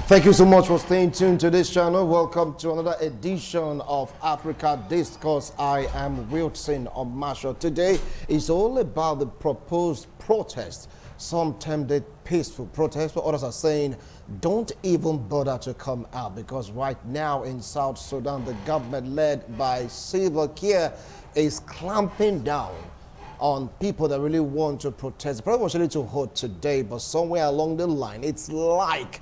Thank you so much for staying tuned to this channel. Welcome to another edition of Africa Discourse. I am Wilson Omasho. Today is all about the proposed protest. Some termed it peaceful protest, but others are saying don't even bother to come out, because right now in South Sudan, the government led by Salva Kiir is clamping down on people that really want to protest. The program was scheduled to hold today, but somewhere along the line, it's like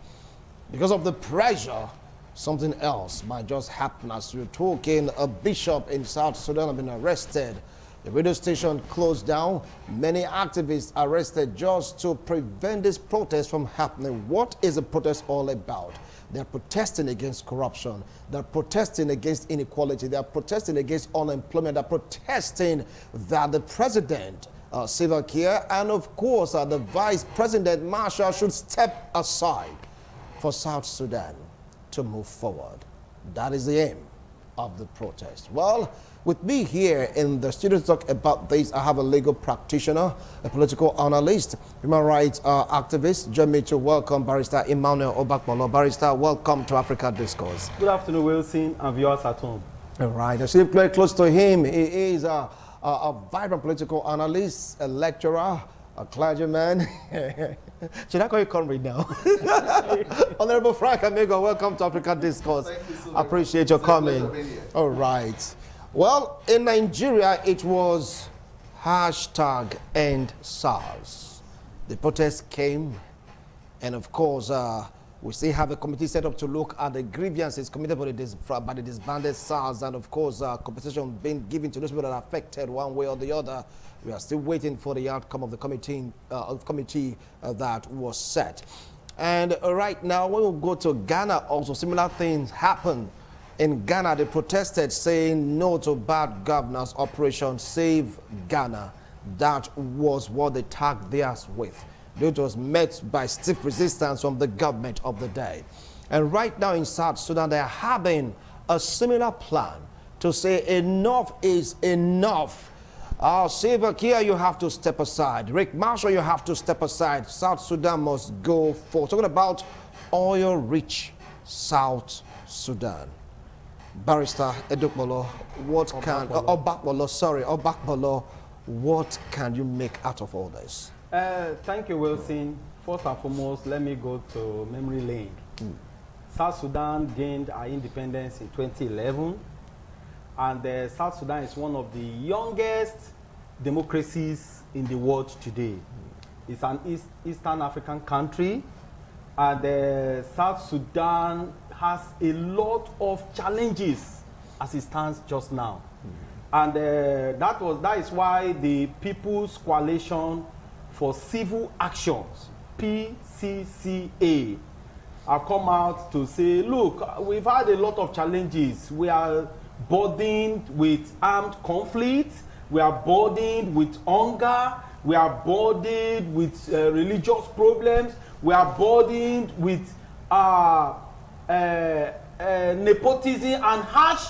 because of the pressure, something else might just happen. As we're talking, a bishop in South Sudan has been arrested. The radio station closed down. Many activists arrested just to prevent this protest from happening. What is the protest all about? They're protesting against corruption. They're protesting against inequality. They're protesting against unemployment. They're protesting that the president, Salva Kiir, and of course the vice president, Marshall, should step aside for South Sudan to move forward. That is the aim of the protest. Well, with me here in the studio to talk about this, I have a legal practitioner, a political analyst, human rights activist. Join me to welcome Barrister Emmanuel Obakbolo. Barrister, welcome to Africa Discourse. Good afternoon, Wilson, and viewers at home. All right, I see very close to him. He is a vibrant political analyst, a lecturer, a clergyman. Should I call you comrade now? Honorable Frank Amigo, welcome to Africa Discourse. Thank you so much. I appreciate your coming. All right. Well, in Nigeria, it was #EndSARS. The protest came, and of course, we still have a committee set up to look at the grievances committed by the disbanded SARS, and of course, compensation being given to those people that are affected one way or the other. We are still waiting for the outcome of the committee that was set. And right now, when we go to Ghana, also similar things happen. In Ghana, they protested saying no to bad governance, Operation Save Ghana. That was what they tagged theirs with. It was met by stiff resistance from the government of the day. And right now in South Sudan, they're having a similar plan to say enough is enough. Salva Kiir, you have to step aside. Rick Marshall, you have to step aside. South Sudan must go forward. Talking about oil-rich South Sudan. Barrister Obakbolo, what can you make out of all this? Thank you, Wilson. First and foremost, let me go to memory lane. South Sudan gained our independence in 2011, and South Sudan is one of the youngest democracies in the world today. It's an Eastern African country, and South Sudan has a lot of challenges as it stands just now. And that is why the People's Coalition for Civil Actions, PCCA, have come out to say, look, we've had a lot of challenges. We are burdened with armed conflict. We are burdened with hunger. We are burdened with religious problems. We are burdened with nepotism and harsh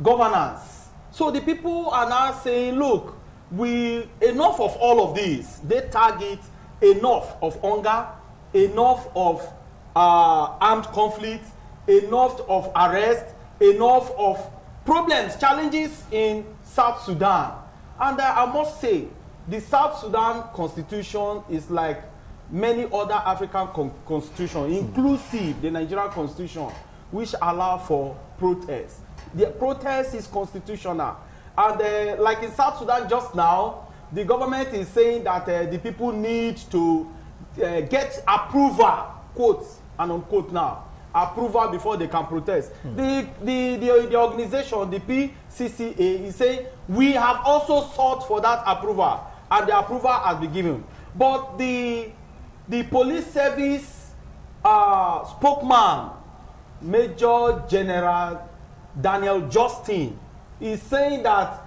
governance. So the people are now saying, look, enough of all of this. They target enough of hunger, enough of armed conflict, enough of arrest, enough of problems, challenges in South Sudan. And I must say, the South Sudan constitution is like many other African constitutions, inclusive the Nigerian constitution, which allow for protest. The protest is constitutional. And like in South Sudan just now, the government is saying that the people need to get approval, quotes and unquote now, approval before they can protest. The organization, the PCCA, is saying we have also sought for that approval, and the approval has been given. But the police service spokesman, Major General Daniel Justin, is saying that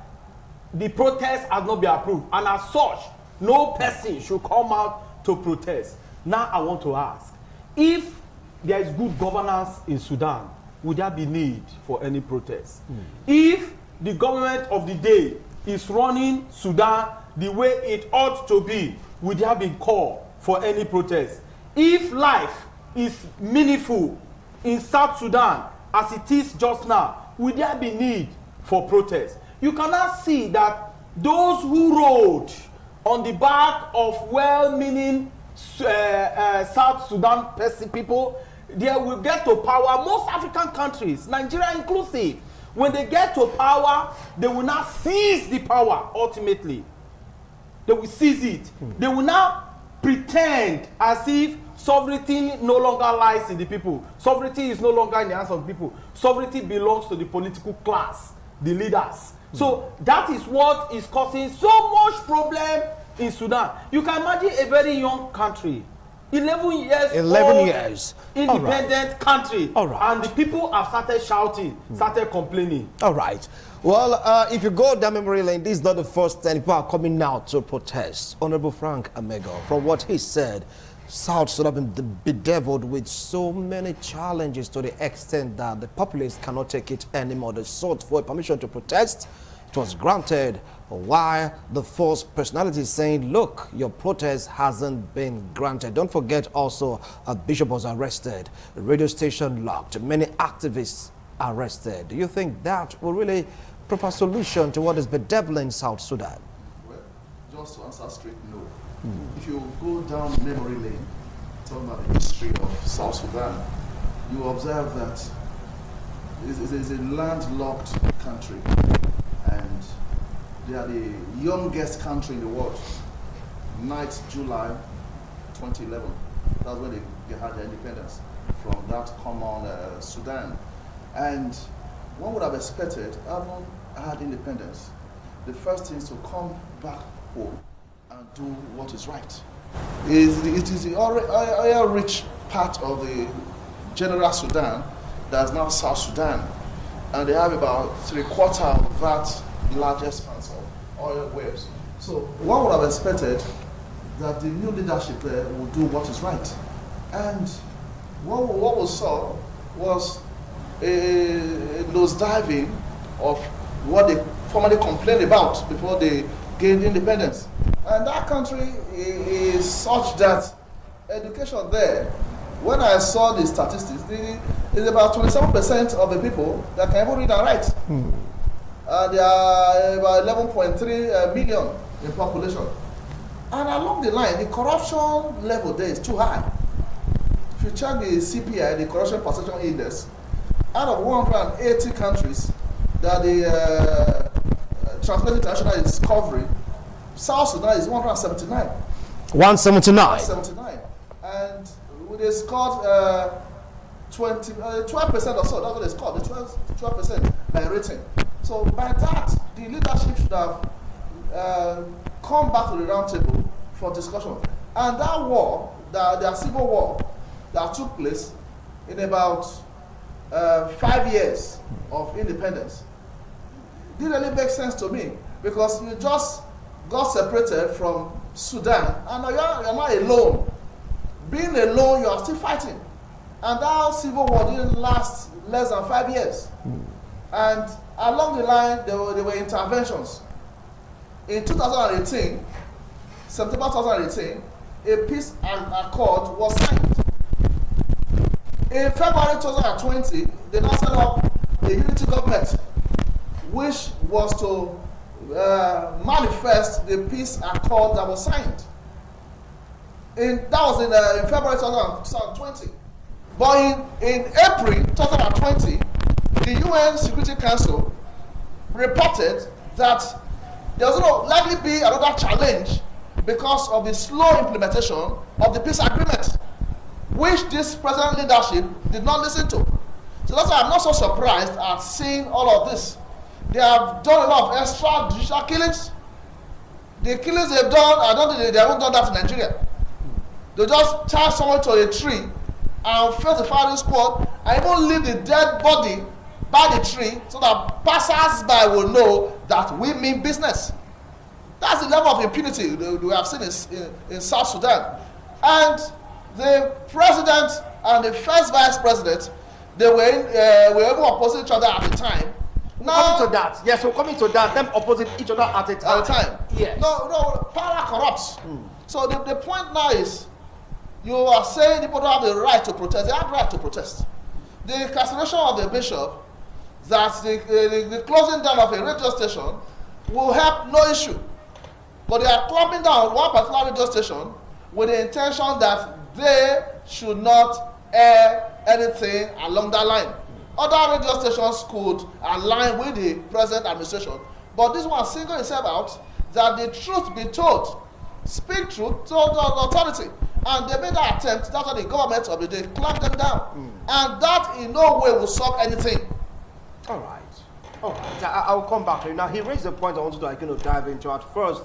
the protest has not been approved, and as such, no person should come out to protest. Now I want to ask, if there is good governance in Sudan, would there be need for any protest? If the government of the day is running Sudan the way it ought to be, would there be call for any protest? If life is meaningful in South Sudan as it is just now, will there be need for protest? You cannot see that those who rode on the back of well-meaning South Sudan people, they will get to power. Most African countries, Nigeria inclusive, when they get to power, they will not seize the power ultimately. They will seize it. They will not pretend as if sovereignty no longer lies in the people. Sovereignty is no longer in the hands of the people. Sovereignty belongs to the political class, the leaders. So that is what is causing so much problem in Sudan. You can imagine a very young country, 11 years independent country, and the people have started shouting, started complaining. All right. Well, if you go down memory lane, this is not the first time people are coming out to protest. Honorable Frank Amego, from what he said, South Sudan has been bedeviled with so many challenges to the extent that the populace cannot take it anymore. They sought for a permission to protest. It was granted, while the first personality is saying, look, your protest hasn't been granted. Don't forget also a bishop was arrested, a radio station locked, many activists arrested. Do you think that will really provide a solution to what is bedeviling South Sudan? Well, just to answer straight, no. If you go down memory lane, talking about the history of South Sudan, you observe that it is a landlocked country, and they are the youngest country in the world. 9th July 2011, that's when they had their independence from that common Sudan. And one would have expected, having had independence, the first thing is to come back home and do what is right. It is the oil-rich part of the general Sudan that is now South Sudan, and they have about 3/4 of that large expanse of oil wells. So one would have expected that the new leadership there will do what is right. And what we saw was a nosediving of what they formerly complained about before they gained independence. And that country is such that education there, when I saw the statistics, it's about 27% of the people that can even read and write. There are about 11.3 million in population. And along the line, the corruption level there is too high. If you check the CPI, the Corruption Perception Index, out of 180 countries that the Transparency International is covering, South Sudan is 179. 179? 179. And they scored 12% or so. That's what they scored, the 12% by rating. So by that, the leadership should have come back to the round table for discussion. And that war, the civil war that took place in about 5 years of independence, didn't really make sense to me, because you just got separated from Sudan, and you're not alone. Being alone, you are still fighting. And that civil war didn't last less than 5 years. And along the line, there were interventions. In 2018, September 2018, a peace accord was signed. In February 2020, they now set up a unity government, which was to manifest the peace accord that was signed. That was in February 2020. But in April 2020, the UN Security Council reported that there was going to likely be another challenge because of the slow implementation of the peace agreement, which this present leadership did not listen to. So that's why I'm not so surprised at seeing all of this. They have done a lot of extrajudicial killings. The killings they've done, I don't think they haven't done that in Nigeria. They just tie someone to a tree and face the firing squad and even leave the dead body by the tree so that passers-by will know that we mean business. That's the level of impunity we have seen in South Sudan. And the president and the first vice president, they were even opposing each other at the time. Now, coming to that, yes, we're coming to that, them opposing each other at a time. Yes. No, power corrupts. So the point now is, you are saying people don't have the right to protest. They have the right to protest. the cancellation of the bishop, that the closing down of a radio station will help, no issue. But they are clamping down on one particular radio station with the intention that they should not air anything along that line. Other radio stations could align with the present administration, but this one singled itself out that the truth be told, speak truth to the authority. And they made that attempt. That's why the government of the day clamped them down. And that in no way will solve anything. All right. All right. I'll come back to you. Now, he raised a point I wanted to dive into at first.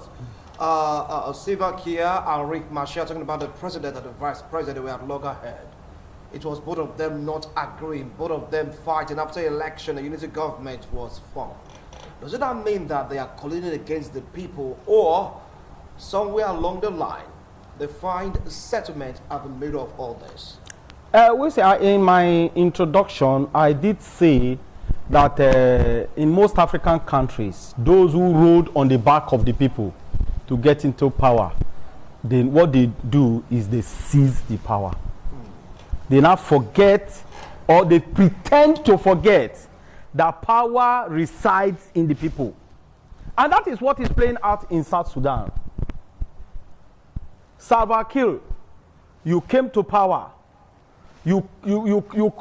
Silva Kia and Rick Marshall talking about the president and the vice president were at loggerhead. It was both of them not agreeing, both of them fighting. After election, a unity government was formed. Does that mean that they are colluding against the people, or somewhere along the line they find a settlement at the middle of all this? In my introduction, I did say that in most African countries, those who rode on the back of the people to get into power, then what they do is they seize the power. They now forget, or they pretend to forget, that power resides in the people. And that is what is playing out in South Sudan. Salva Kiir, you came to power. You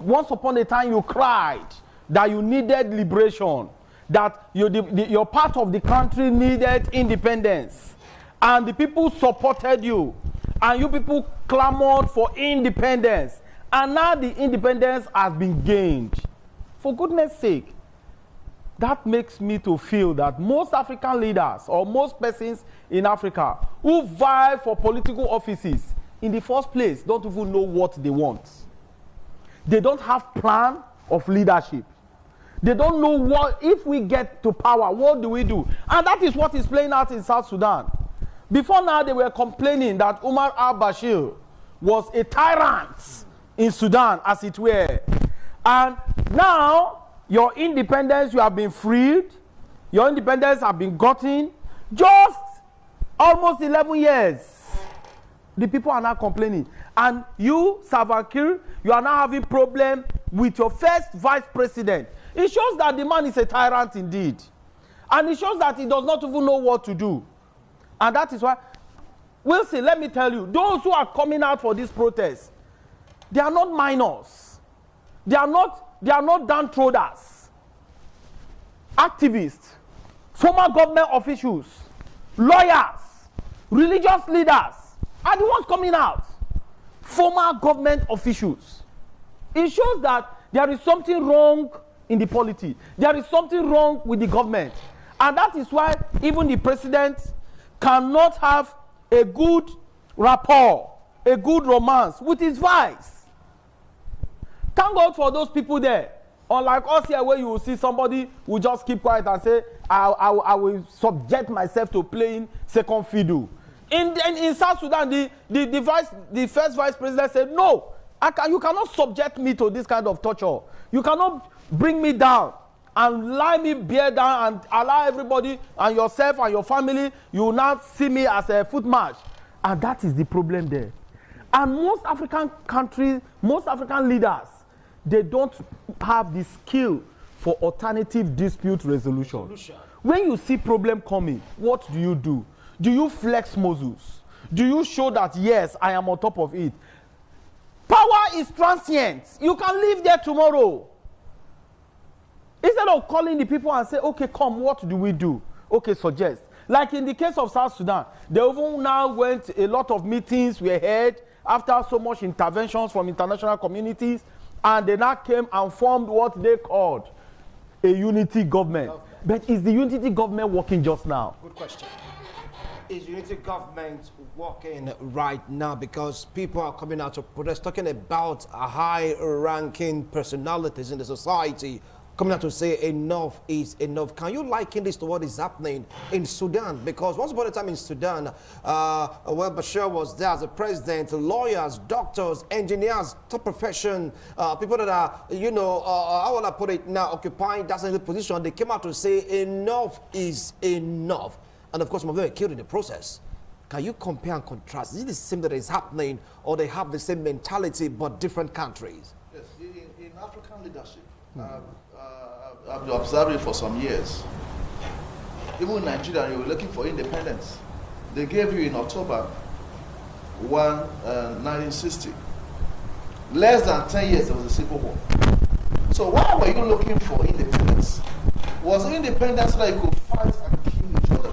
once upon a time you cried that you needed liberation, that your part of the country needed independence, and the people supported you, and you people clamored for independence, and now the independence has been gained. For goodness sake, that makes me to feel that most African leaders or most persons in Africa who vie for political offices in the first place don't even know what they want. They don't have plan of leadership. They don't know what, if we get to power, what do we do? And that is what is playing out in South Sudan. Before now, they were complaining that Umar al-Bashir was a tyrant in Sudan, as it were. And now, your independence, you have been freed. Your independence have been gotten. Just almost 11 years. The people are now complaining. And you, Salva Kiir, you are now having problem with your first vice president. It shows that the man is a tyrant indeed. And it shows that he does not even know what to do. And that is why, Wilson, let me tell you, those who are coming out for this protest, they are not minors. They are not downtroders. Activists, former government officials, lawyers, religious leaders are the ones coming out. Former government officials. It shows that there is something wrong in the polity. There is something wrong with the government. And that is why even the president cannot have a good rapport, a good romance with his vice. Thank God for those people there. Unlike us here, where you will see somebody who just keep quiet and say, I will subject myself to playing second fiddle. In South Sudan, the first vice president said, no, you cannot subject me to this kind of torture. You cannot bring me down and lie me bare down and allow everybody and yourself and your family, you will now see me as a foot march. And that is the problem there. And most African countries, most African leaders, they don't have the skill for alternative dispute resolution. When you see problem coming, what do? Do you flex muscles? Do you show that, yes, I am on top of it? Power is transient. You can live there tomorrow. Instead of calling the people and say, okay, come, what do we do? Okay, suggest. Like in the case of South Sudan, they even now went, a lot of meetings were held after so much interventions from international communities, and they now came and formed what they called a unity government. But is the unity government working just now? Good question. Is unity government working right now? Because people are coming out to protest, talking about high-ranking personalities in the society coming out to say enough is enough. Can you liken this to what is happening in Sudan? Because once upon a time in Sudan, where Bashir was there as a president, lawyers, doctors, engineers, top profession, people that are, how will I put it now, occupying that position, they came out to say enough is enough. And of course, some of them were killed in the process. Can you compare and contrast? Is it the same that is happening, or they have the same mentality but different countries? Yes, in African Sudan leadership, I've been observing it for some years. Even in Nigeria, you were looking for independence. They gave you in October 1960. Less than 10 years, there was a civil war. So why were you looking for independence? Was independence so that you could fight and kill each other?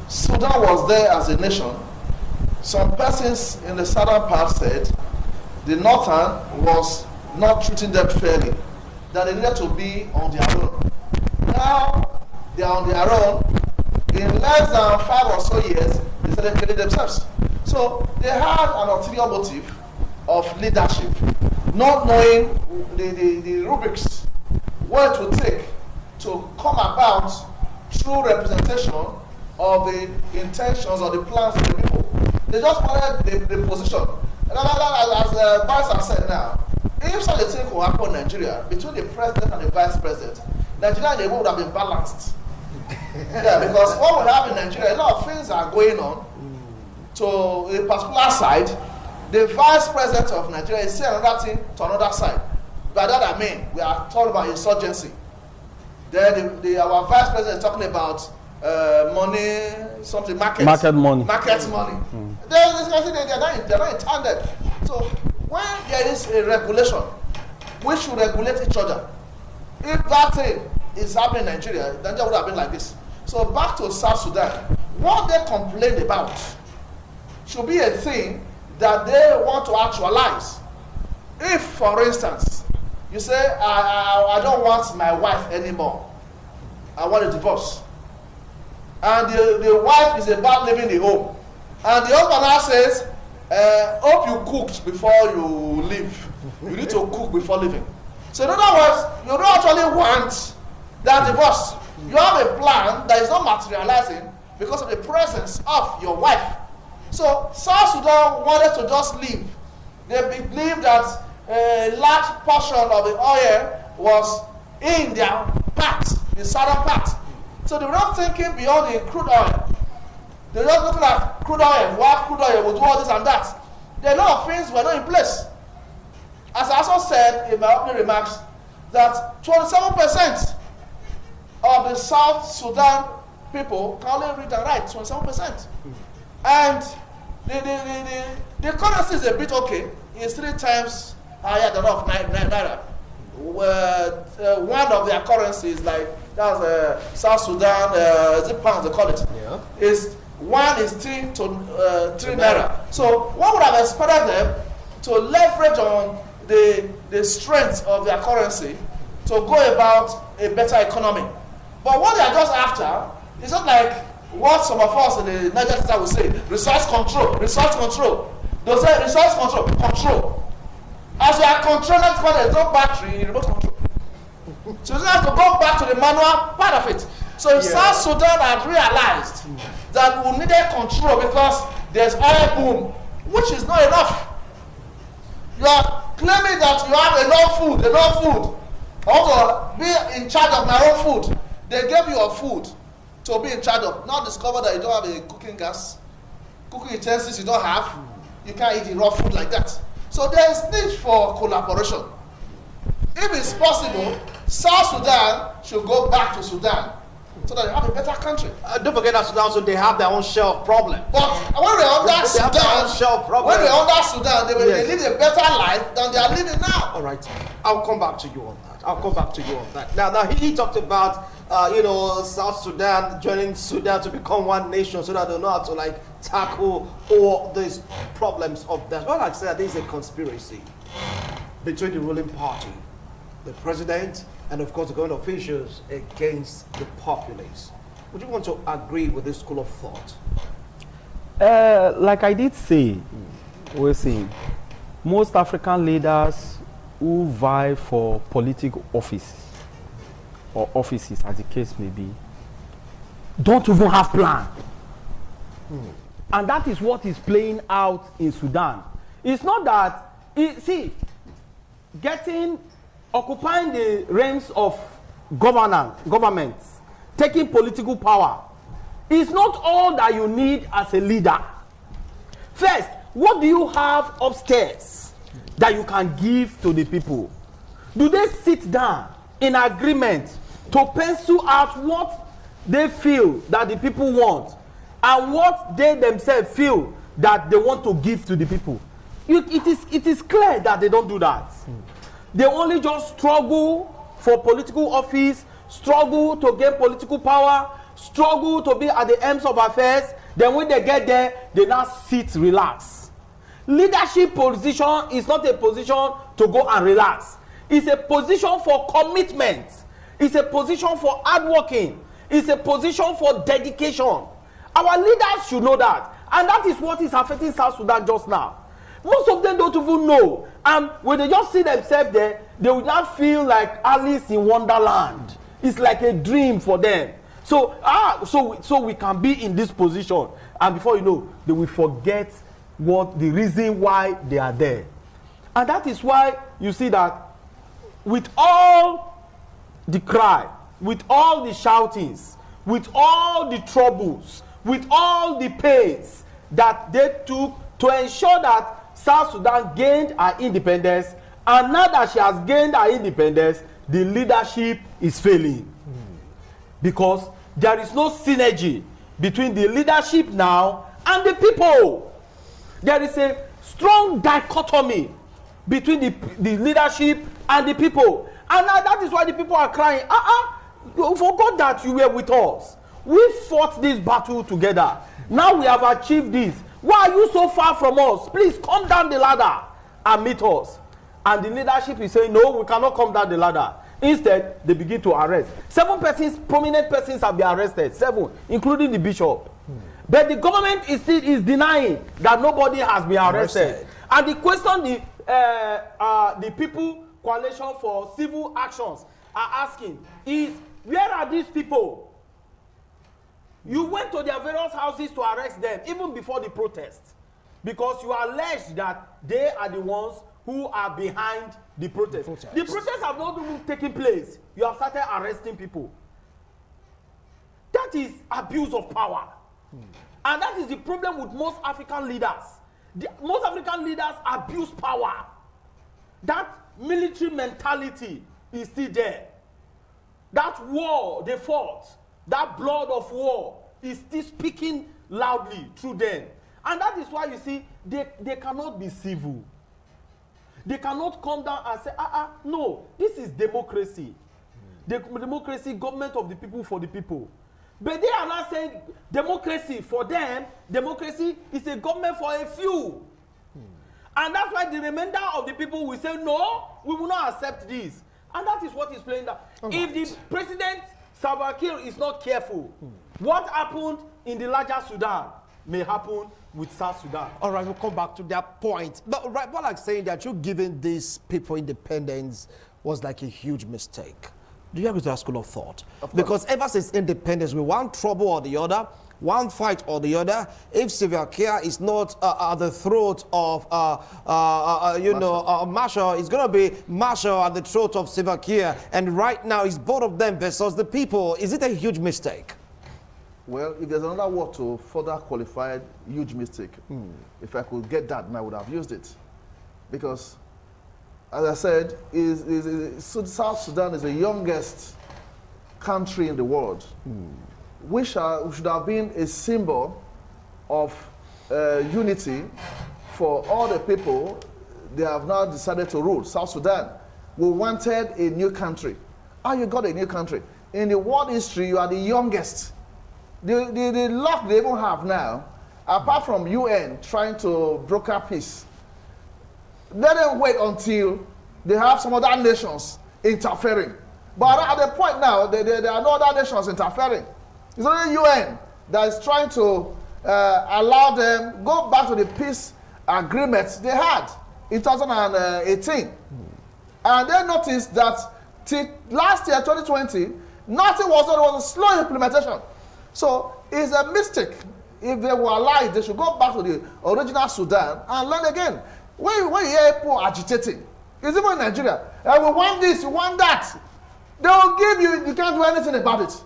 Sudan was there as a nation. Some persons in the southern part said the northern was not treating them fairly, that they needed to be on their own. Now they are on their own. In less than 5 or so years, they started killing themselves. So they had an ulterior motive of leadership, not knowing the rubrics, what it would take to come about true representation of the intentions or the plans of the people. They just wanted the position. And as Vice has said now, if such a thing could happen in Nigeria, between the president and the vice president, Nigeria and the world would have been balanced. Yeah, because what we have in Nigeria, a lot of things are going on to a particular side. The vice president of Nigeria is saying another thing to another side. By that I mean, we are talking about insurgency. Then our vice president is talking about money, something, market money. They're not intended. So when there is a regulation, we should regulate each other. If that thing is happening in Nigeria, Nigeria would have been like this. So back to South Sudan, what they complained about should be a thing that they want to actualize. If, for instance, you say, I don't want my wife anymore, I want a divorce, and the wife is about leaving the home, and the husband now says, hope you cooked before you leave. You need to cook before leaving. So in other words, you don't actually want that divorce. You have a plan that is not materializing because of the presence of your wife. So South Sudan wanted to just leave. They believed that a large portion of the oil was in their part, the southern part. So they were not thinking beyond the crude oil. They were just looking at crude oil, what crude oil will do all this and that. There are a lot of things were not in place. As I also said in my opening remarks, that 27% of the South Sudan people can only read and write, 27%. And the currency is a bit okay. It's 3 times higher than of Naira. One of their currencies, like that's South Sudan, is it pounds they call it? Yeah. One is 3 Naira. So one would have expected them to leverage on the strength of their currency to go about a better economy. But what they are just after is not like what some of us in the Niger Delta will say, resource control. They'll say resource control. As you are controlling it, there is no battery in remote control. So you have to go back to the manual part of it. So if South Sudan had realized that we needed control because there's oil boom, which is not enough. You are claiming that you have enough food. I want to be in charge of my own food. They gave you a food to be in charge of. Now discover that you don't have a cooking gas, cooking utensils you don't have. You can't eat the raw food like that. So there is need for collaboration. If it's possible, South Sudan should go back to Sudan so that they have a better country. Don't forget that Sudan, so they have their own share of problems. But when we're under Sudan, they live a better life than they are living now. All right, I'll come back to you on that. Now he talked about South Sudan joining Sudan to become one nation so that they know how to tackle all these problems of that. Well, like I said, this is a conspiracy between the ruling party, the president, and of course the government officials against the populace. Would you want to agree with this school of thought? Like I did say, we're seeing most African leaders who vie for political office or offices, as the case may be, don't even have plan. And that is what is playing out in Sudan. It's not that, occupying the reins of governments, taking political power, is not all that you need as a leader. First, what do you have upstairs that you can give to the people? Do they sit down in agreement to pencil out what they feel that the people want and what they themselves feel that they want to give to the people? It is clear that they don't do that. They only just struggle for political office, struggle to gain political power, struggle to be at the ends of affairs. Then when they get there, they now sit, relax. Leadership position is not a position to go and relax. It's a position for commitment. It's a position for hard working. It's a position for dedication. Our leaders should know that. And that is what is affecting South Sudan just now. Most of them don't even know. And when they just see themselves there, they will not feel like Alice in Wonderland. It's like a dream for them. So we can be in this position. And before you know, they will forget what the reason why they are there. And that is why you see that with all the cry, with all the shoutings, with all the troubles, with all the pains that they took to ensure that South Sudan gained her independence, and now that she has gained her independence, the leadership is failing. Because there is no synergy between the leadership now and the people. There is a strong dichotomy between the leadership and the people. And now that is why the people are crying, you forgot that you were with us. We fought this battle together. Now we have achieved this. Why are you so far from us? Please come down the ladder and meet us. And the leadership is saying, no, we cannot come down the ladder. Instead, they begin to arrest. 7 persons, prominent persons have been arrested. 7, including the bishop. But the government is denying that nobody has been arrested. And the question the People Coalition for Civil Actions are asking is, where are these people? You went to their various houses to arrest them even before the protest, because you allege that they are the ones who are behind the protest. The protests have not even taken place. You have started arresting people. That is abuse of power. And that is the problem with most African leaders. Most African leaders abuse power. That military mentality is still there. That war they fought, that blood of war is still speaking loudly through them. And that is why you see, they cannot be civil. They cannot come down and say, no, this is democracy. Democracy, government of the people for the people. But they are not saying democracy for them. Democracy is a government for a few. And that's why the remainder of the people will say, no, we will not accept this. And that is what is playing that. If the president, Salva Kiir, is not careful, what happened in the larger Sudan may happen with South Sudan. All right, we'll come back to that point. But right, what I'm saying that you giving these people independence was like a huge mistake. Do you agree with that school of thought? Because ever since independence, we want trouble or the other, one fight or the other. If Salva Kiir is not at the throat of, Marshall, it's going to be Marshall at the throat of Salva Kiir. And right now, it's both of them versus the people. Is it a huge mistake? Well, if there's another word to further qualify huge mistake, if I could get that, then I would have used it. Because, as I said, South Sudan is the youngest country in the world, which should have been a symbol of unity for all the people they have now decided to rule. South Sudan, we wanted a new country. You got a new country. In the world history, you are the youngest. The luck they even have now, apart from UN trying to broker peace, let them wait until they have some other nations interfering. But at the point now, there are no other nations interfering. It's only UN that is trying to allow them go back to the peace agreements they had in 2018. And they noticed that till last year, 2020, nothing was done. It was a slow implementation. So it's a mistake. If they were alive, they should go back to the original Sudan and learn again. When you hear people agitating, it's even in Nigeria, we want this, we want that. They will give you, you can't do anything about it.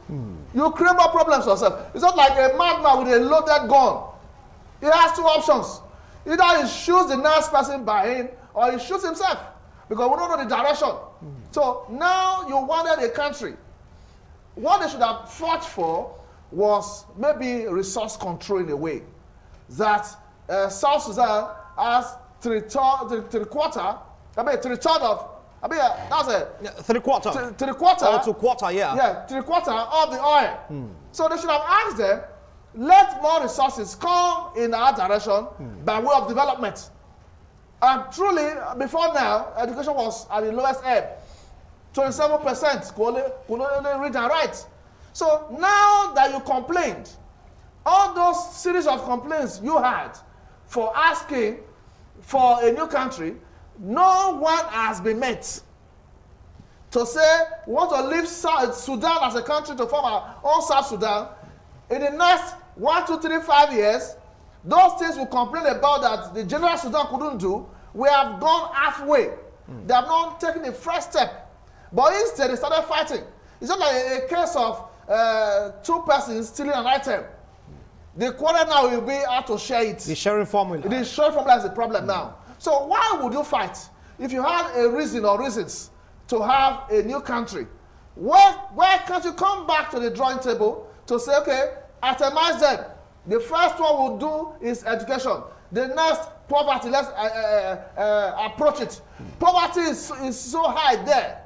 You create more problems yourself. It's not like a madman with a loaded gun. He has 2 options. Either he shoots the next person by him or he shoots himself. Because we don't know the direction. So now you wanted a country. What they should have fought for was maybe resource control in a way. That South Sudan has three-quarter of, that's it. Three-quarter. Three-quarter. Or two-quarter, yeah. Yeah, three-quarter of the oil. So they should have asked them, let more resources come in our direction by way of development. And truly, before now, education was at the lowest ebb. 27% could only read and write. So now that you complained, all those series of complaints you had for asking for a new country, no one has been met to say we want to leave South Sudan as a country to form our own South Sudan. In the next 1, 2, 3, 5 years, those things we complain about that the general Sudan couldn't do, we have gone halfway. They have not taken the first step. But instead, they started fighting. It's not like a case of 2 persons stealing an item. The quarrel now will be how to share it. The sharing formula. The sharing formula is the problem now. So why would you fight? If you had a reason or reasons to have a new country, why can't you come back to the drawing table to say, okay, itemize them. The first one we'll do is education. The next, poverty, let's approach it. Poverty is so high there.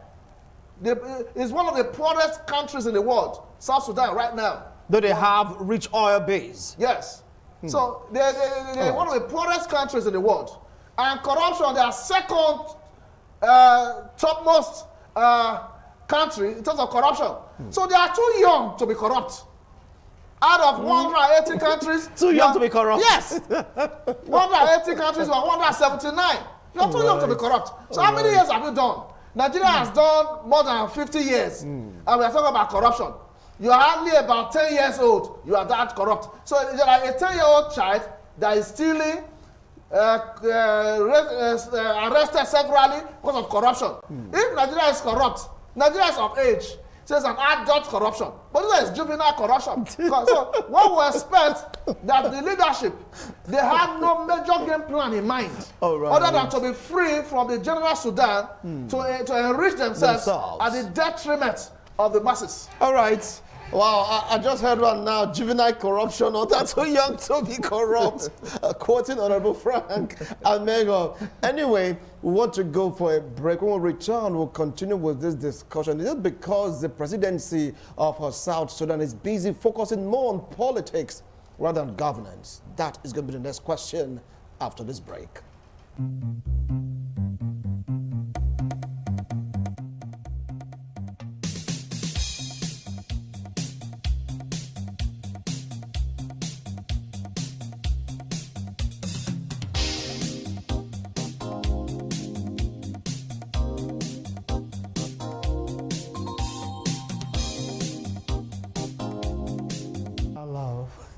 It's one of the poorest countries in the world, South Sudan, right now. Do they have rich oil base? Yes. So they're one of the poorest countries in the world. And corruption, they are second topmost country in terms of corruption. So they are too young to be corrupt. Out of 180 countries, too young to be corrupt. Yes. 180 countries or 179. You're too young to be corrupt. So how many years have you done? Nigeria has done more than 50 years. And we are talking about corruption. You are hardly about 10 years old. You are that corrupt. So it's like a 10-year-old child that is stealing, arrested severally because of corruption. If Nigeria is corrupt, Nigeria is of age. So it's an adult corruption. But this is juvenile corruption. So what we expect that the leadership, they have no major game plan in mind. Other than to be free from the general Sudan to enrich themselves at the detriment of the masses. All right. Wow, I just heard one now, juvenile corruption, or that's too young to be corrupt, quoting Honorable Frank Amego. Anyway, we want to go for a break. When we return, we'll continue with this discussion. Is it because the presidency of South Sudan is busy focusing more on politics rather than governance? That is going to be the next question after this break.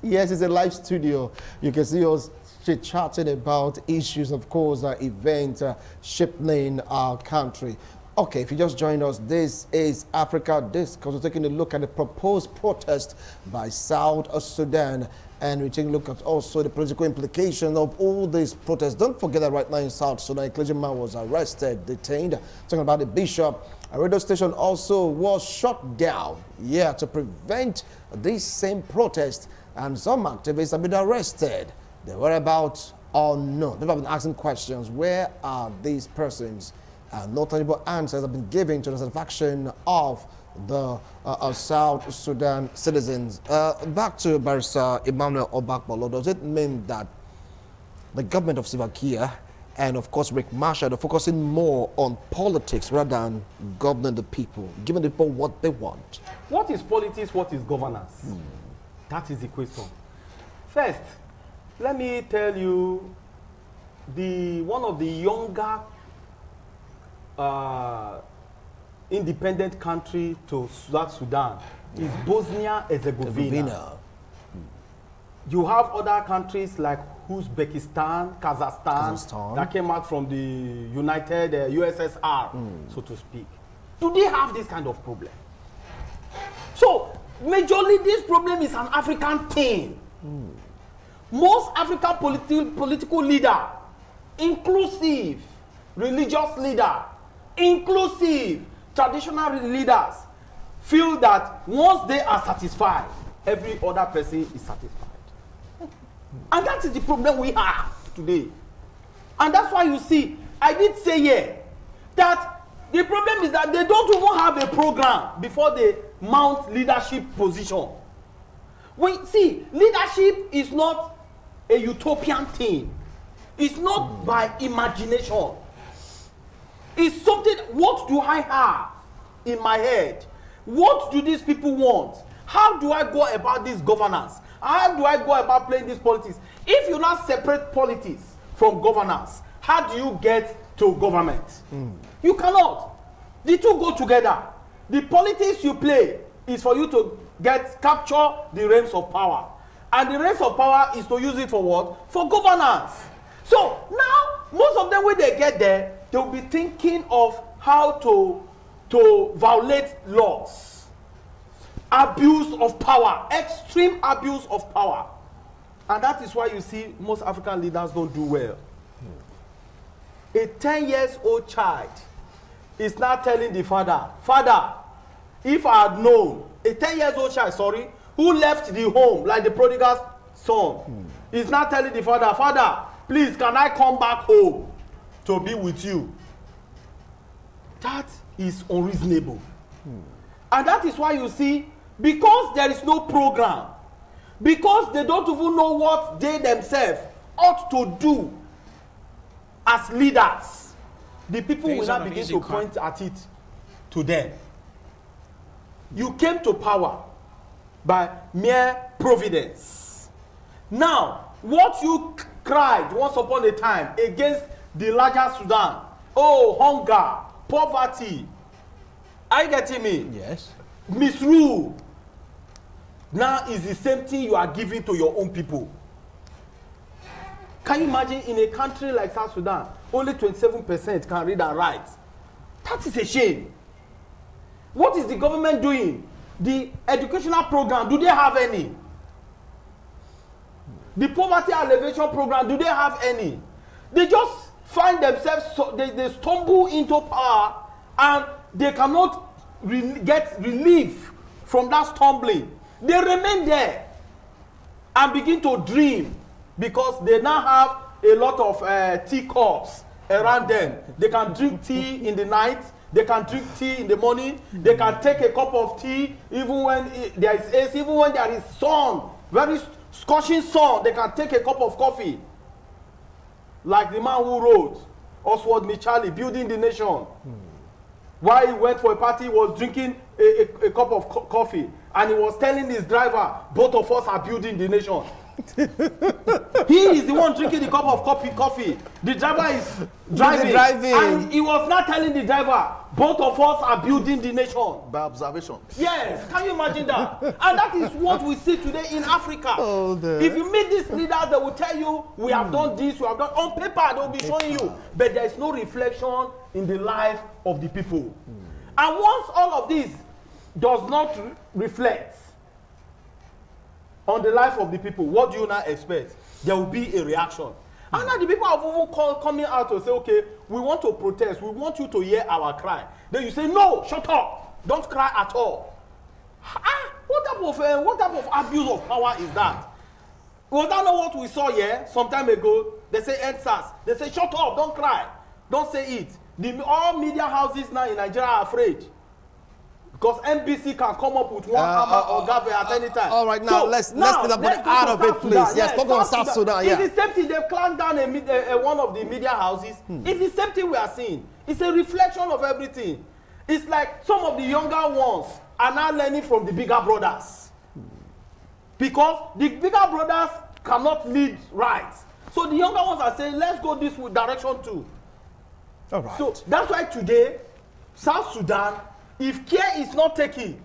Yes, it's a live studio. You can see us chatting about issues, of course, events shaping our country. Okay, if you just joined us, this is Africa Discourse. We're taking a look at the proposed protest by South Sudan, and we're taking a look at also the political implications of all these protests. Don't forget that right now in South Sudan, a clergyman was arrested, detained. Talking about the bishop, a radio station also was shut down, to prevent these same protests. And some activists have been arrested. Their whereabouts unknown. People have been asking questions. Where are these persons? And no tangible answers have been given to the satisfaction of the South Sudan citizens. Back to Barrister Emmanuel Obakbolo. Does it mean that the government of Salva Kiir and, of course, Riek Machar are focusing more on politics rather than governing the people, giving the people what they want? What is politics? What is governance? That is the question. First, let me tell you, one of the younger independent country to South Sudan is Bosnia-Herzegovina. You have other countries like Uzbekistan, Kazakhstan, that came out from the United USSR, so to speak. Do they have this kind of problem? So, majorly, this problem is an African thing. Most African political leader, inclusive religious leader, inclusive traditional leaders feel that once they are satisfied, every other person is satisfied. And that is the problem we have today. And that's why you see, I did say here that the problem is that they don't even have a program before they mount leadership position. We see, leadership is not a utopian thing. It's not by imagination. It's something, what do I have in my head? What do these people want? How do I go about this governance? How do I go about playing this politics? If you not separate politics from governance, how do you get to government? You cannot. The two go together. The politics you play is for you to capture the reins of power. And the reins of power is to use it for what? For governance. So now, most of them when they get there, they'll be thinking of how to violate laws. Abuse of power, extreme abuse of power. And that is why you see most African leaders don't do well. A 10-year-old child is now telling the father, Father, if I had known, a 10-year-old child, sorry, who left the home like the prodigal son, is now telling the father, Father, please, can I come back home to be with you? That is unreasonable. And that is why you see, because there is no program, because they don't even know what they themselves ought to do as leaders, the people will not begin to point at it to them. You came to power by mere providence. Now, what you cried once upon a time against the larger Sudan, oh, hunger, poverty, are you getting me? Yes. Misrule. Now is the same thing you are giving to your own people. Can you imagine in a country like South Sudan, only 27% can read and write? That is a shame. What is the government doing? The educational program, do they have any? The poverty alleviation program, do they have any? They just find themselves, they stumble into power and they cannot get relief from that stumbling. They remain there and begin to dream because they now have a lot of teacups around them. They can drink tea in the night, they can drink tea in the morning, they can take a cup of tea even when there is AC, even when there is sun, very scorching sun, they can take a cup of coffee. Like the man who wrote Oswald Michali, Building the Nation. While he went for a party, he was drinking a cup of coffee and he was telling his driver, both of us are building the nation. He is the one drinking the cup of coffee. The driver is driving. And he was not telling the driver, both of us are building the nation. By observation. Yes, can you imagine that? And that is what we see today in Africa. If you meet these leaders, they will tell you, we have done this, we have done. On paper, they will be showing you. But there is no reflection in the life of the people. And once all of this does not reflect on the life of the people, what do you now expect? There will be a reaction. And now the people have even coming out to say, okay, we want to protest, we want you to hear our cry. Then you say, no, shut up, don't cry at all. What type of abuse of power is that? Was that not what we saw here some time ago? They say EndSARS. They say, shut up, don't cry, don't say it. All media houses now in Nigeria are afraid. Because NBC can come up with one hammer or gavel at any time. All right, now, so, let's get out of it, please. Yes, talk about South Sudan. Yeah. It's the same thing. They've clamped down one of the media houses. It's the same thing we are seeing. It's a reflection of everything. It's like some of the younger ones are now learning from the bigger brothers. Because the bigger brothers cannot lead right. So the younger ones are saying, let's go this direction too. All right. So that's why today, South Sudan, if care is not taken,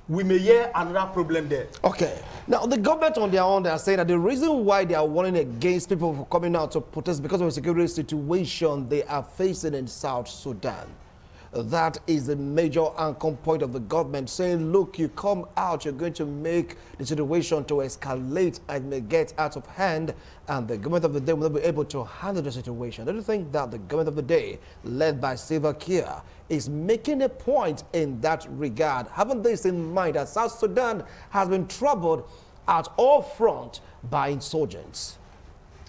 we may hear another problem there. Okay. Now, the government on their own, they are saying that the reason why they are warning against people for coming out to protest because of the security situation they are facing in South Sudan. That is the major anchor point of the government, saying, look, you come out, you're going to make the situation to escalate and may get out of hand, and the government of the day will not be able to handle the situation. Don't you think that the government of the day, led by Salva Kiir, is making a point in that regard? Having this in mind, that South Sudan has been troubled at all fronts by insurgents.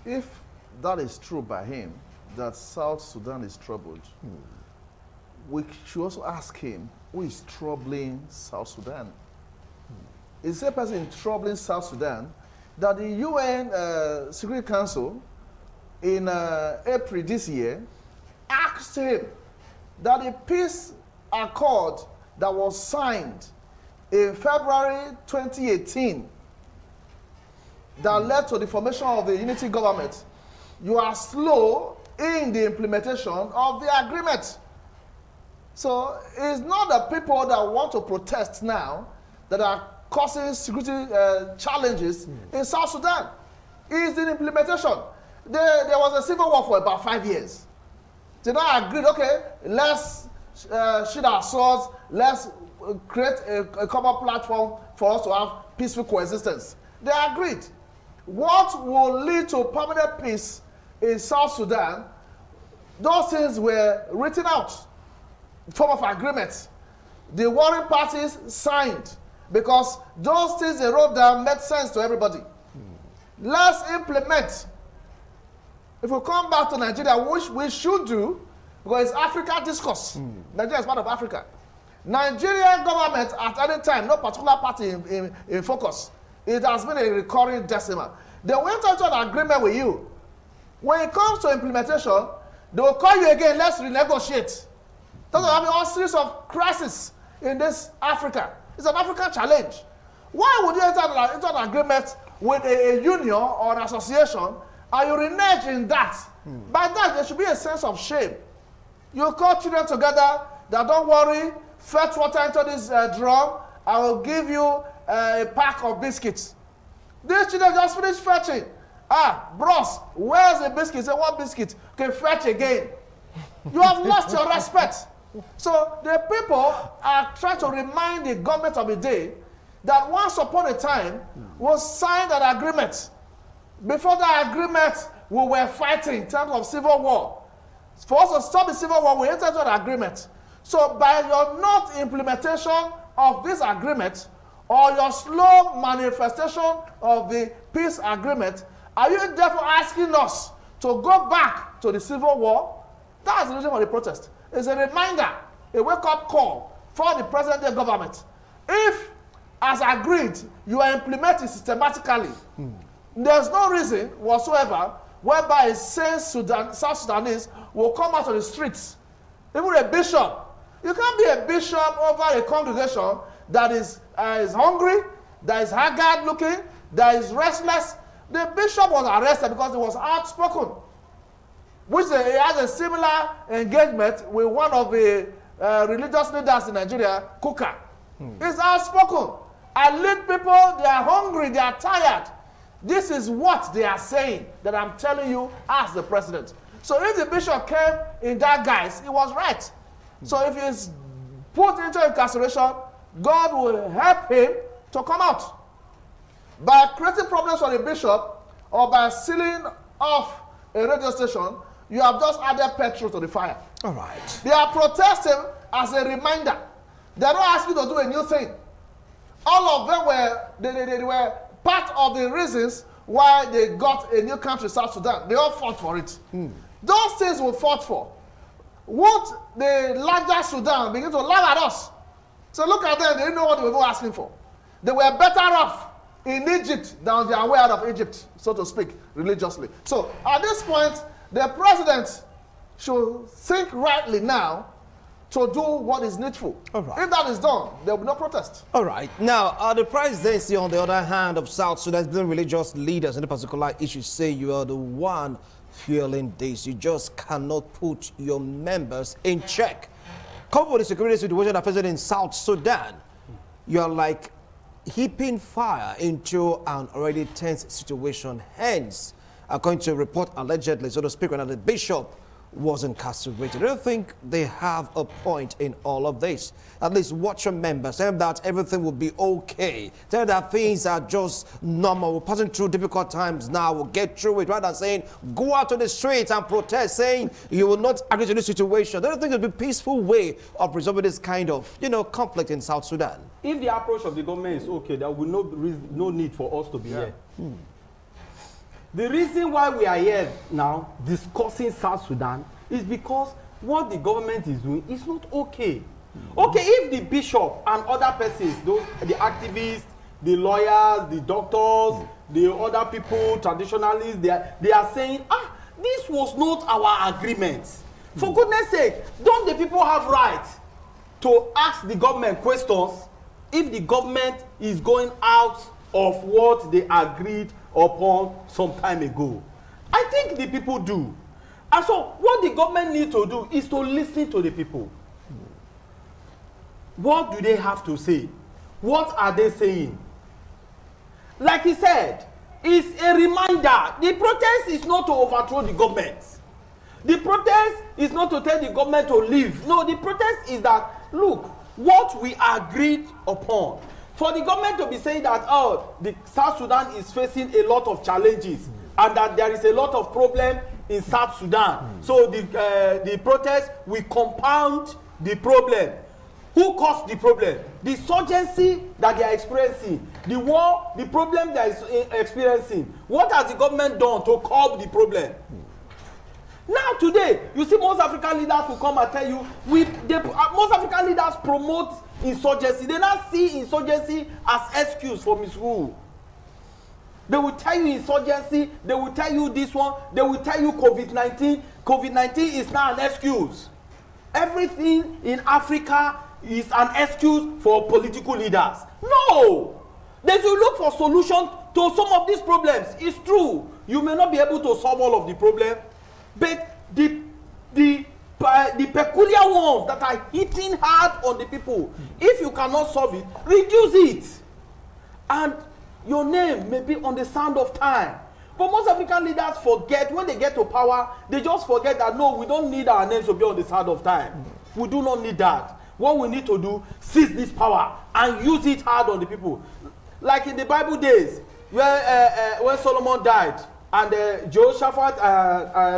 If that is true by him, that South Sudan is troubled, we should also ask him who is troubling South Sudan. Is a person troubling South Sudan that the UN Security Council in April this year asked him that the peace accord that was signed in February 2018 that led to the formation of the unity government, you are slow in the implementation of the agreement. So it's not the people that want to protest now that are causing security challenges in South Sudan. It's the implementation. There was a civil war for about 5 years. They now agreed, okay, let's shield our swords, let's create a common platform for us to have peaceful coexistence. They agreed. What will lead to permanent peace in South Sudan, those things were written out in form of agreements. The warring parties signed because those things they wrote down made sense to everybody. Let's implement. If we come back to Nigeria, which we should do, because it's Africa discourse. Nigeria is part of Africa. Nigerian government at any time, no particular party in focus, it has been a recurring decimal. They went into an agreement with you. When it comes to implementation, they will call you again, let's renegotiate. That's why having all series of crises in this Africa. It's an African challenge. Why would you enter into an agreement with a union or an association and you renege in that? By that, there should be a sense of shame. You call children together that don't worry, fetch water into this drum, I will give you a pack of biscuits. These children just finished fetching. Ah, bros, where's the biscuit? Say, one biscuit. Okay, fetch again. You have lost your respect. So the people are trying to remind the government of the day that once upon a time was signed an agreement. Before that agreement, we were fighting in terms of civil war. For us to stop the civil war, we entered into an agreement. So by your not implementation of this agreement or your slow manifestation of the peace agreement, are you therefore asking us to go back to the civil war? That's the reason for the protest. It's a reminder, a wake-up call for the present-day government. If, as agreed, you are implementing systematically, there's no reason whatsoever whereby a South Sudanese will come out on the streets. Even a bishop. You can't be a bishop over a congregation that is hungry, that is haggard looking, that is restless. The bishop was arrested because he was outspoken, which he has a similar engagement with one of the religious leaders in Nigeria, Kuka. He's outspoken. I lead people, they are hungry, they are tired. This is what they are saying that I'm telling you as the president. So if the bishop came in that guise, he was right. So if he's put into incarceration, God will help him to come out. By creating problems for the bishop or by sealing off a radio station, you have just added petrol to the fire. All right. They are protesting as a reminder. They are not asking you to do a new thing. All of them were part of the reasons why they got a new country, South Sudan. They all fought for it. Those things we fought for. What the larger Sudan begin to laugh at us. So look at them, they didn't know what they were asking for. They were better off in Egypt than they are way out of Egypt, so to speak, religiously. So at this point, the president should think rightly now to do what is needful. All right. If that is done, there will be no protest. All right. Now, the presidency, on the other hand, of South Sudan, the religious leaders in a particular issue say you are the one fueling this. You just cannot put your members in check. Coupled with the security situation affected in South Sudan, you are like heaping fire into an already tense situation. Hence, according to a report allegedly, so to speak, the bishop was incarcerated. I don't think they have a point in all of this. At least watch your members, tell them that everything will be okay. Tell them that things are just normal. We're passing through difficult times now. We'll get through it. Rather than saying, go out to the streets and protest, saying you will not agree to this situation. I don't think it would be a peaceful way of resolving this kind of, conflict in South Sudan. If the approach of the government is okay, there will be no need for us to be here. The reason why we are here now discussing South Sudan is because what the government is doing is not okay. Okay, if the bishop and other persons, the activists, the lawyers, the doctors, the other people, traditionalists, they are saying, this was not our agreement. For goodness sake, don't the people have right to ask the government questions if the government is going out of what they agreed upon some time ago? I think the people do. And so what the government needs to do is to listen to the people. What do they have to say? What are they saying? Like he said, it's a reminder. The protest is not to overthrow the government. The protest is not to tell the government to leave. No, the protest is that, look, what we agreed upon. For the government to be saying that, the South Sudan is facing a lot of challenges and that there is a lot of problem in South Sudan. So the protest will compound the problem. Who caused the problem? The insurgency that they are experiencing, the war, the problem they are experiencing. What has the government done to curb the problem? Now today, you see most African leaders will come and tell you, most African leaders promote insurgency. They not see insurgency as excuse for misrule. They will tell you insurgency, they will tell you this one, they will tell you COVID-19. COVID-19 is not an excuse. Everything in Africa is an excuse for political leaders. No! They should look for solutions to some of these problems. It's true. You may not be able to solve all of the problems, but the peculiar ones that are hitting hard on the people, if you cannot solve it, reduce it. And your name may be on the sound of time. But most African leaders forget, when they get to power, they just forget that, no, we don't need our names to be on the sound of time. We do not need that. What we need to do, seize this power and use it hard on the people. Like in the Bible days, where when Solomon died, and Jehoshaphat,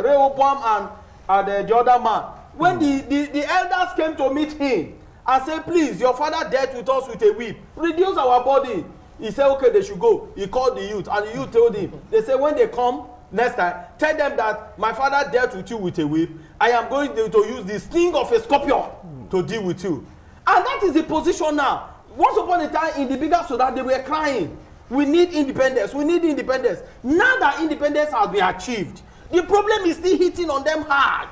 Rehoboam, and the other man, when the elders came to meet him and said, please, your father dealt with us with a whip, reduce our body. He said, okay, they should go. He called the youth, and the youth told him, they said, when they come next time, tell them that my father dealt with you with a whip. I am going to use the sting of a scorpion to deal with you. And that is the position now. Once upon a time in the bigger Sudan, they were crying, we need independence, we need independence. Now that independence has been achieved, the problem is still hitting on them hard.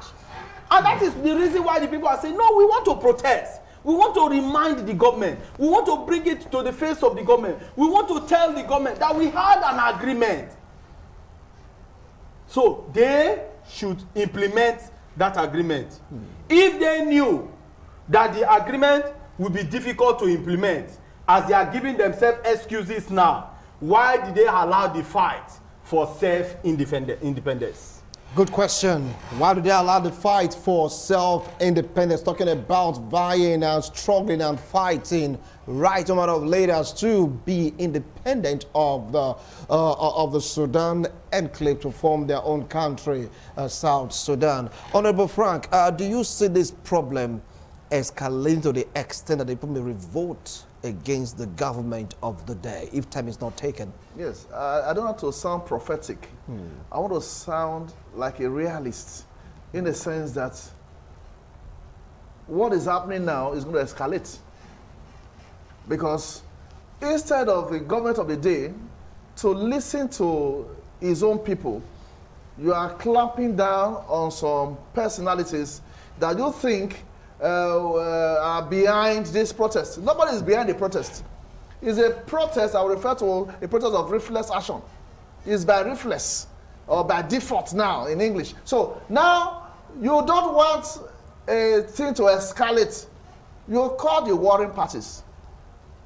And that is the reason why the people are saying, no, we want to protest. We want to remind the government. We want to bring it to the face of the government. We want to tell the government that we had an agreement. So they should implement that agreement. If they knew that the agreement would be difficult to implement, as they are giving themselves excuses now, why did they allow the fight for self-independence? Good question. Why do they allow the fight for self-independence? Talking about vying and struggling and fighting right amount of leaders to be independent of the Sudan enclave to form their own country, South Sudan. Honorable Frank, do you see this problem escalating to the extent that people may revolt against the government of the day if time is not taken? Yes, I don't want to sound prophetic. I want to sound like a realist in the sense that what is happening now is going to escalate. Because instead of the government of the day to listen to his own people, you are clamping down on some personalities that you think are behind this protest. Nobody is behind the protest. It's a protest I would refer to a protest of reflex action. It's by reflex or by default now in English. So now you don't want a thing to escalate. You call the warring parties.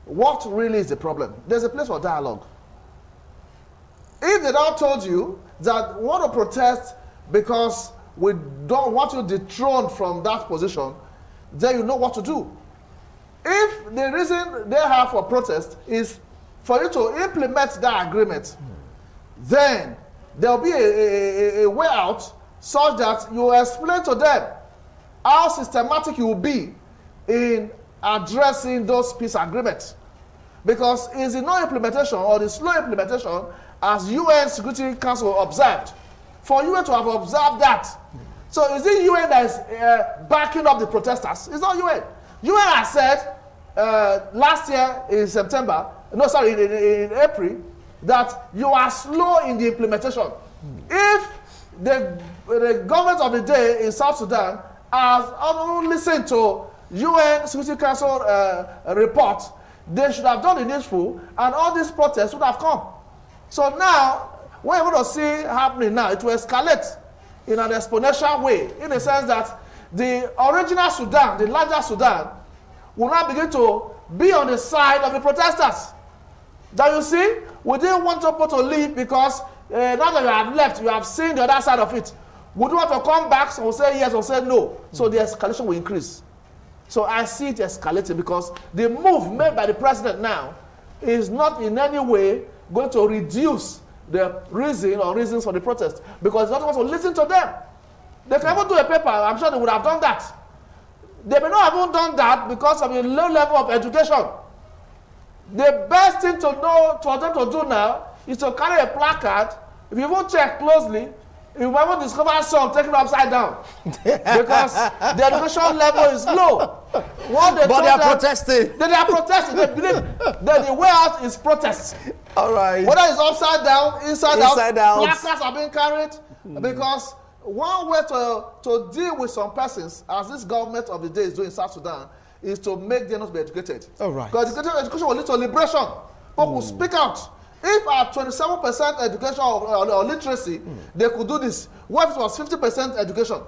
What really is the problem? There's a place for dialogue. If they don't told you that we want to protest because we don't want you dethroned from that position, then you know what to do. If the reason they have for protest is for you to implement that agreement, then there'll be a way out such that you explain to them how systematic you will be in addressing those peace agreements. Because it's the non-implementation or the slow implementation as UN Security Council observed. For UN to have observed that. So is it UN that is backing up the protesters? It's not UN. UN has said last year in September, no sorry, in April, that you are slow in the implementation. If the government of the day in South Sudan has only listened to UN Security Council report, they should have done the needful, and all these protests would have come. So now, what we're going to see happening now, it will escalate in an exponential way, in the sense that the original Sudan, the larger Sudan, will now begin to be on the side of the protesters. That you see, we didn't want people to leave because now that you have left, you have seen the other side of it. We don't want to come back, so we'll say yes or say no. So the escalation will increase. So I see it escalating because the move made by the president now is not in any way going to reduce the reason or reasons for the protest, because they don't want to listen to them. They can even do a paper. I'm sure they would have done that. They may not have even done that because of a low level of education. The best thing to know for them to do now is to carry a placard. If you won't check closely, you might even discover some taken upside down because the education level is low. But they are protesting. They are protesting. They believe that the way out is protest. All right. Whether it's upside down, inside out, placards are being carried. Because one way to deal with some persons, as this government of the day is doing in South Sudan, is to make them not be educated. All right. Because education will lead to liberation. People will speak out. If at 27% education or literacy, they could do this. What if it was 50% education?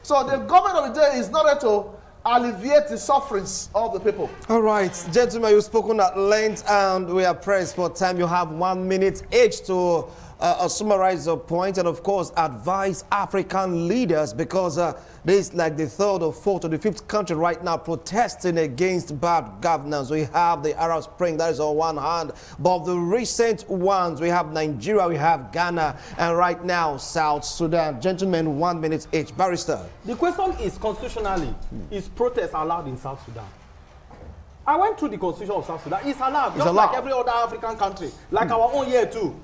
So the government of the day is not there to alleviate the sufferings of the people. All right, gentlemen, you've spoken at length and we are pressed for time. You have 1 minute each to summarize your point and, of course, advise African leaders, because this is like the third or fourth or the fifth country right now protesting against bad governance. We have the Arab Spring, that is on one hand, but the recent ones, we have Nigeria, we have Ghana, and right now South Sudan. Gentlemen, 1 minute each. Barrister. The question is, constitutionally, is protest allowed in South Sudan? I went through the constitution of South Sudan. It's allowed, just like every other African country, like our own here too.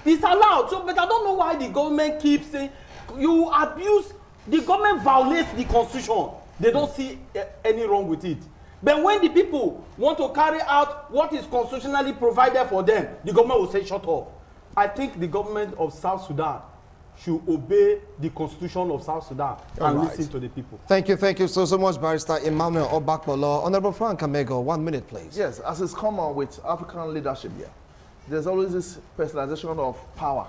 It's allowed. So, but I don't know why the government keeps saying you abuse. The government violates the constitution. They don't see any wrong with it. But when the people want to carry out what is constitutionally provided for them, the government will say, shut up. I think the government of South Sudan should obey the constitution of South Sudan and listen to the people. Thank you so much, Barrister Emmanuel Obakpolo. Honorable Frank Amego, 1 minute, please. Yes, as is common with African leadership here, there's always this personalization of power.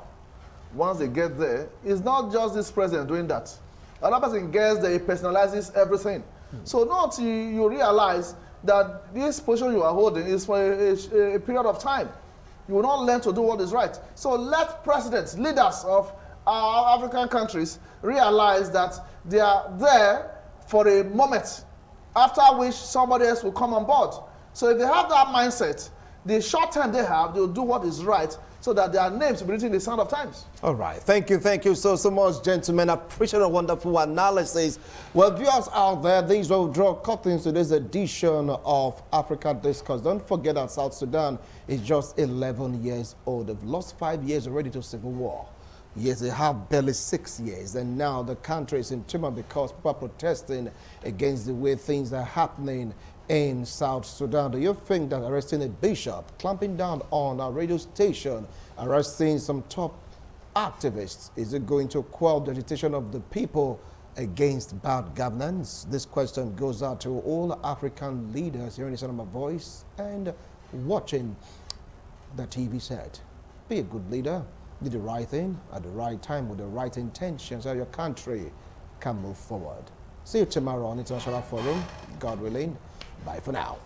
Once they get there, it's not just this president doing that. Another person gets there, he personalizes everything. So not you realize that this position you are holding is for a period of time. You will not learn to do what is right. So let presidents, leaders of our African countries realize that they are there for a moment, after which somebody else will come on board. So if they have that mindset, the short time they have, they'll do what is right so that their names will be written in the Sound of Times. All right. Thank you so much, gentlemen. I appreciate a wonderful analysis. Well, viewers out there, these will draw curtains to this edition of Africa Discourse. Don't forget that South Sudan is just 11 years old. They've lost 5 years already to civil war. Yes, they have barely 6 years, and now the country is in turmoil because people are protesting against the way things are happening in South Sudan. Do you think that arresting a bishop, clamping down on a radio station, arresting some top activists, is it going to quell the agitation of the people against bad governance? This question goes out to all African leaders hearing the sound of my voice and watching the TV set. Be a good leader. Do the right thing at the right time with the right intentions so your country can move forward. See you tomorrow on International Forum. God willing. Bye for now.